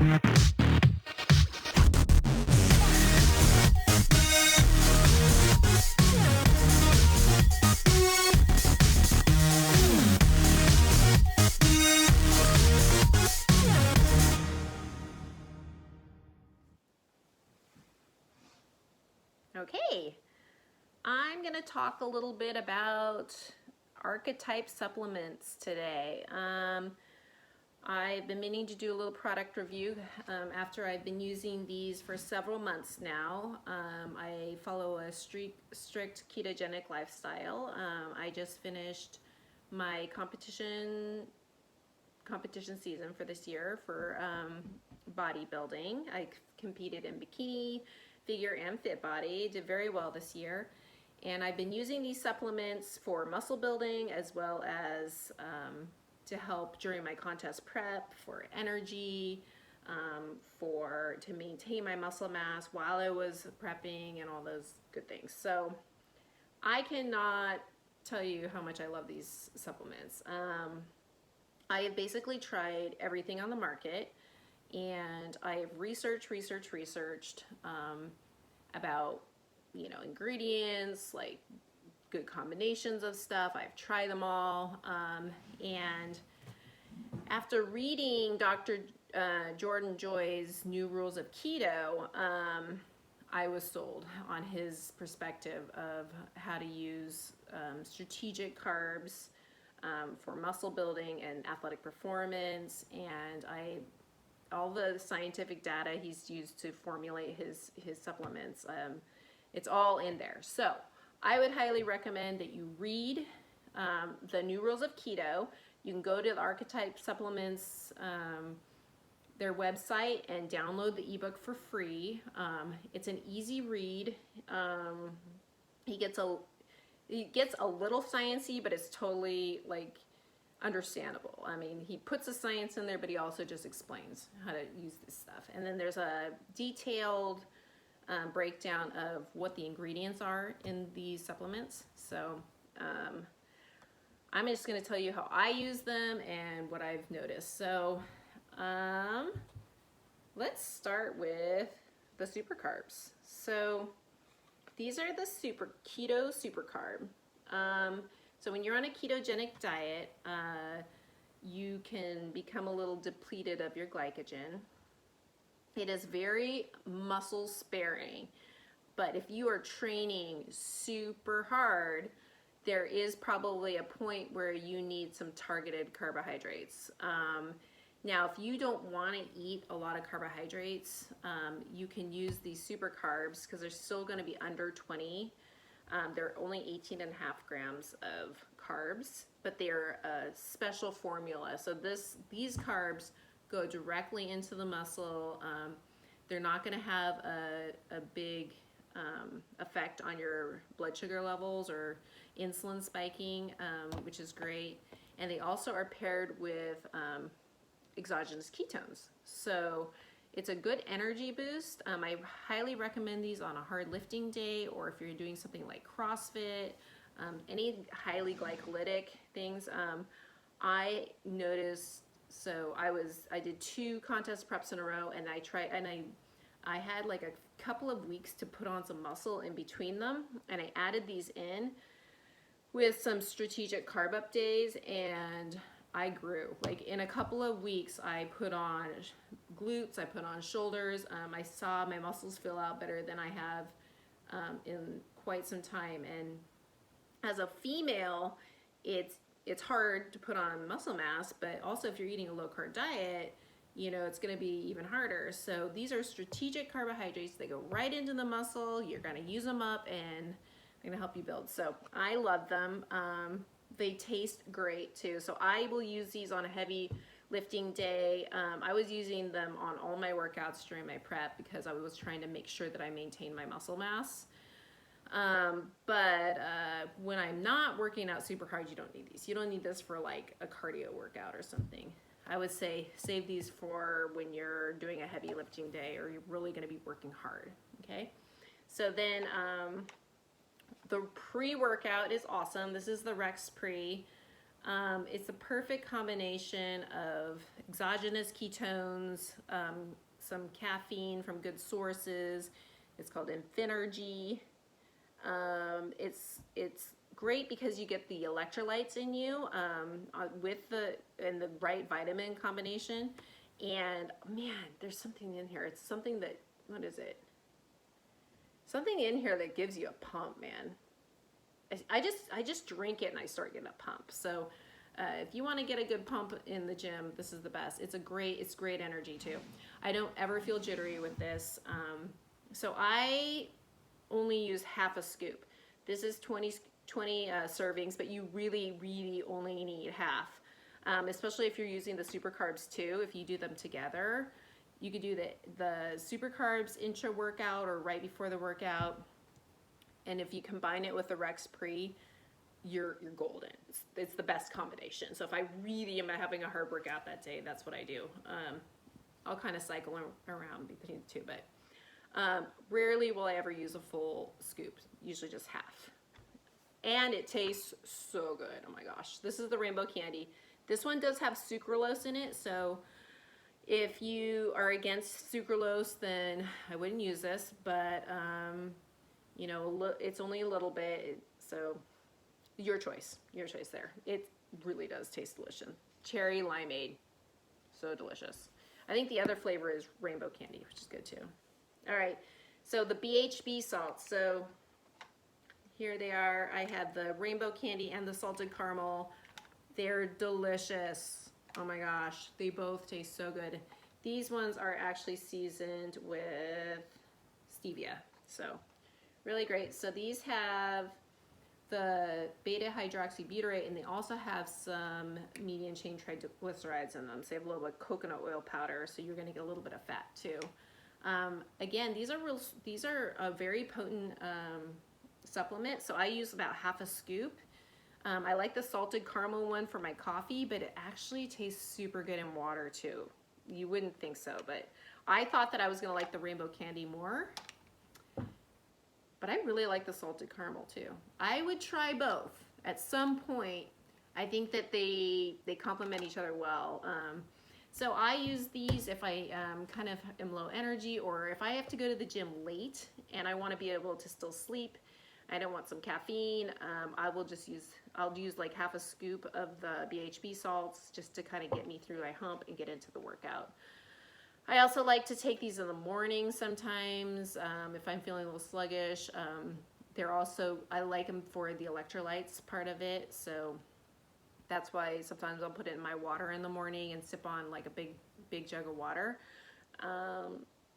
Okay, I'm going to talk a little bit about Archetype supplements today. I've been meaning to do a little product review after I've been using these for several months now. I follow a strict ketogenic lifestyle. I just finished my competition season for this year for bodybuilding. I competed in bikini, figure, and fit body. Did very well this year. And I've been using these supplements for muscle building as well as to help during my contest prep, for energy, to maintain my muscle mass while I was prepping and all those good things. So I cannot tell you how much I love these supplements. I have basically tried everything on the market, and I have researched about, you know, ingredients, like good combinations of stuff. I've tried them all, and after reading Dr. Jordan Joy's New Rules of Keto, I was sold on his perspective of how to use strategic carbs for muscle building and athletic performance, and all the scientific data he's used to formulate his supplements, it's all in there. So I would highly recommend that you read the New Rules of Keto. You can go to the Archetype Supplements, their website, and download the ebook for free. It's an easy read. He gets a little sciencey, but it's totally like understandable. I mean, he puts the science in there, but he also just explains how to use this stuff. And then there's a detailed breakdown of what the ingredients are in these supplements. So I'm just going to tell you how I use them and what I've noticed. So let's start with the Supercarbs. So these are the Keto Supercarb. So when you're on a ketogenic diet, you can become a little depleted of your glycogen. It is very muscle sparing, but if you are training super hard, there is probably a point where you need some targeted carbohydrates. Now, if you don't want to eat a lot of carbohydrates, you can use these super carbs because they're still going to be under 20. They're only 18.5 grams of carbs, but they're a special formula. So these carbs go directly into the muscle. They're not going to have a big effect on your blood sugar levels or insulin spiking, which is great. And they also are paired with exogenous ketones. So it's a good energy boost. I highly recommend these on a hard lifting day, or if you're doing something like CrossFit, any highly glycolytic things. I noticed, so I did 2 contest preps in a row, and I had like a couple of weeks to put on some muscle in between them, and I added these in with some strategic carb-up days, and I grew. Like in a couple of weeks, I put on glutes, I put on shoulders. I saw my muscles fill out better than I have in quite some time. And as a female, it's hard to put on muscle mass, but also if you're eating a low carb diet, you know, it's going to be even harder. So these are strategic carbohydrates. They go right into the muscle. You're going to use them up, and they're going to help you build. So I love them. They taste great too. So I will use these on a heavy lifting day. I was using them on all my workouts during my prep because I was trying to make sure that I maintained my muscle mass. But when I'm not working out super hard, you don't need these. You don't need this for like a cardio workout or something. I would say save these for when you're doing a heavy lifting day or you're really going to be working hard. Okay. So then the pre-workout is awesome. This is the Rex Pre. It's a perfect combination of exogenous ketones, some caffeine from good sources. It's called Infinergy. It's great because you get the electrolytes in you with the right vitamin combination. And man, there's something in here. It's something that, what is it? Something in here that gives you a pump, man. I just drink it and I start getting a pump. So if you want to get a good pump in the gym, this is the best. It's great energy too. I don't ever feel jittery with this. So I only use half a scoop. This is 20 servings, but you really only need half. Especially if you're using the super carbs too. If you do them together, you could do the super carbs intra workout or right before the workout. And if you combine it with the Rex Pre, you're golden. It's the best combination. So if I really am having a hard workout that day, that's what I do. I'll kind of cycle around between the two, but rarely will I ever use a full scoop, usually just half. And it tastes so good. Oh my gosh. This is the rainbow candy. This one does have sucralose in it, so if you are against sucralose, then I wouldn't use this, but you know, it's only a little bit, so your choice there. It really does taste delicious. Cherry limeade, so delicious. I think the other flavor is rainbow candy, which is good too. All right, so the BHB salts. So here they are. I have the rainbow candy and the salted caramel. They're delicious. Oh my gosh, they both taste so good. These ones are actually seasoned with stevia, so really great. So these have the beta hydroxybutyrate, and they also have some medium chain triglycerides in them. So they have a little bit of coconut oil powder, so you're going to get a little bit of fat too. Again, these are a very potent supplement. So I use about half a scoop. I like the salted caramel one for my coffee, but it actually tastes super good in water too. You wouldn't think so, but I thought that I was going to like the rainbow candy more. But I really like the salted caramel too. I would try both at some point. I think that they complement each other well. So I use these if I kind of am low energy, or if I have to go to the gym late and I want to be able to still sleep. I don't want some caffeine. I'll use like half a scoop of the BHB salts just to kind of get me through my hump and get into the workout. I also like to take these in the morning sometimes if I'm feeling a little sluggish. I like them for the electrolytes part of it, so that's why sometimes I'll put it in my water in the morning and sip on like a big jug of water.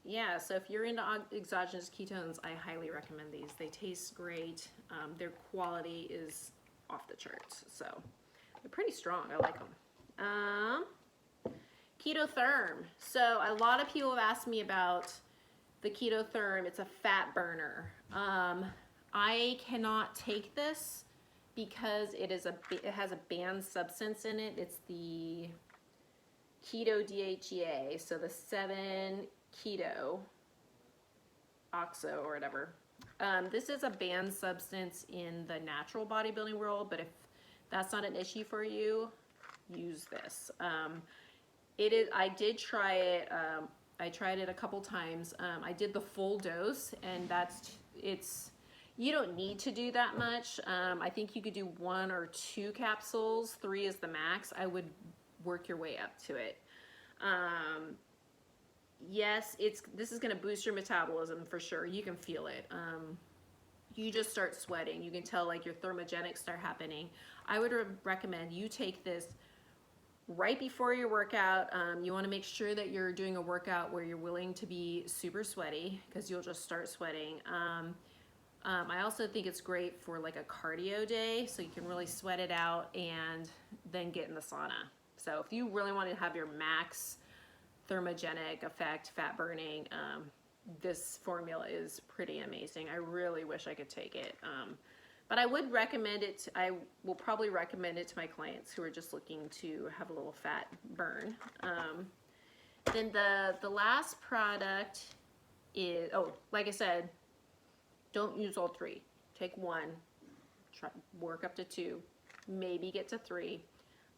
Yeah, so if you're into exogenous ketones, I highly recommend these. They taste great. Their quality is off the charts, so they're pretty strong. I like them. Ketotherm. So a lot of people have asked me about the Ketotherm. It's a fat burner. I cannot take this because it has a banned substance in it. It's the keto DHEA, so the 7-keto oxo or whatever. This is a banned substance in the natural bodybuilding world, but if that's not an issue for you, use this. I did try it. I tried it a couple times. I did the full dose, and you don't need to do that much. I think you could do 1 or 2 capsules. 3 is the max. I would work your way up to it. Yes, this is going to boost your metabolism for sure. You can feel it. You just start sweating. You can tell like your thermogenics start happening. I would recommend you take this right before your workout. You want to make sure that you're doing a workout where you're willing to be super sweaty, because you'll just start sweating. I also think it's great for like a cardio day, so you can really sweat it out and then get in the sauna. So if you really want to have your max thermogenic effect, fat burning, this formula is pretty amazing. I really wish I could take it. But I would recommend it. I will probably recommend it to my clients who are just looking to have a little fat burn. Then the last product is, like I said, don't use all 3. Take 1, try work up to 2, maybe get to 3.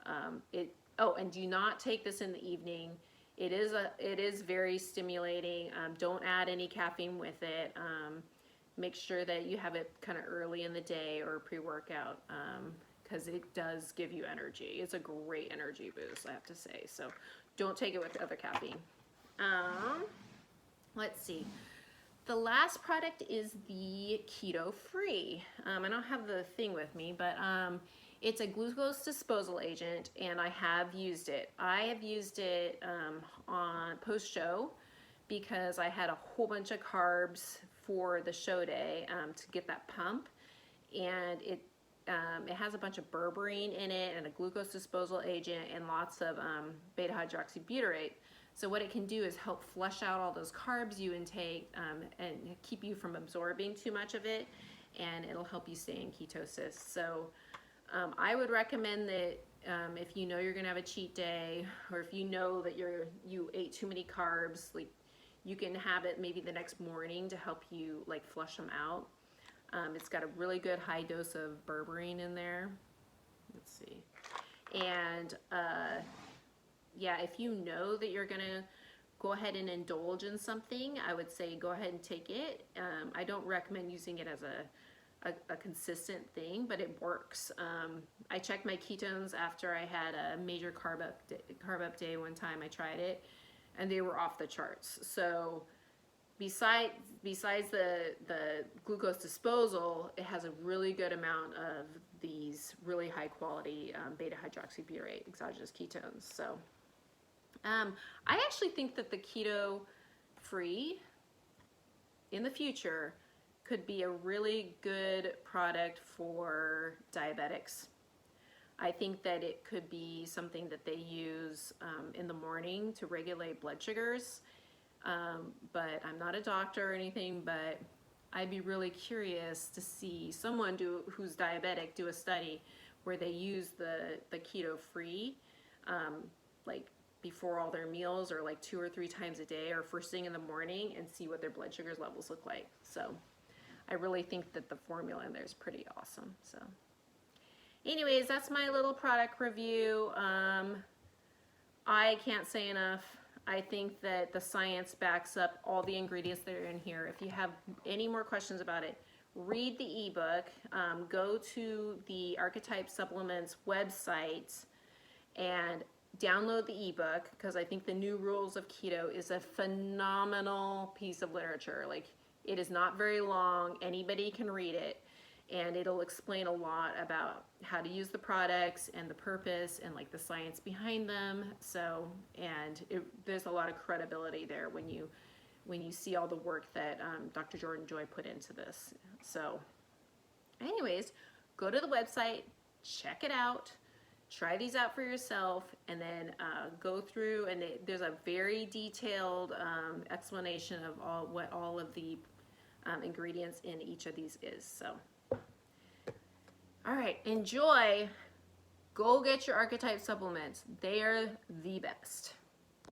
And do not take this in the evening. It is very stimulating. Don't add any caffeine with it. Make sure that you have it kind of early in the day or pre-workout, because it does give you energy. It's a great energy boost, I have to say. So don't take it with other caffeine. Let's see. The last product is the Keto Free. I don't have the thing with me, but it's a glucose disposal agent, and I have used it. I have used it on post-show because I had a whole bunch of carbs for the show day to get that pump, and it has a bunch of berberine in it and a glucose disposal agent and lots of beta hydroxybutyrate. So what it can do is help flush out all those carbs you intake and keep you from absorbing too much of it, and it'll help you stay in ketosis. So I would recommend that if you know you're gonna have a cheat day, or if you know that you ate too many carbs, like you can have it maybe the next morning to help you like flush them out. It's got a really good high dose of berberine in there. Let's see. And yeah, if you know that you're gonna go ahead and indulge in something, I would say go ahead and take it. I don't recommend using it as a consistent thing, but it works. I checked my ketones after I had a major carb up day one time. I tried it, and they were off the charts. So besides the glucose disposal, it has a really good amount of these really high quality beta hydroxybutyrate exogenous ketones. So I actually think that the Keto Free in the future could be a really good product for diabetics. I think that it could be something that they use in the morning to regulate blood sugars. But I'm not a doctor or anything, but I'd be really curious to see someone who's diabetic do a study where they use the Keto Free like before all their meals, or like 2 or 3 times a day, or first thing in the morning, and see what their blood sugars levels look like. So I really think that the formula in there is pretty awesome. So anyways, that's my little product review. I can't say enough. I think that the science backs up all the ingredients that are in here. If you have any more questions about it, read the ebook, go to the Archetype Supplements website and download the ebook, because I think the New Rules of Keto is a phenomenal piece of literature. Like, it is not very long, anybody can read it, and it'll explain a lot about how to use the products and the purpose and like the science behind them. So, and there's a lot of credibility there when you see all the work that Dr. Jordan Joy put into this. So anyways, go to the website, check it out, try these out for yourself, and then go through, and there's a very detailed explanation of what all of the ingredients in each of these is. So all right, enjoy. Go get your Archetype supplements. They are the best.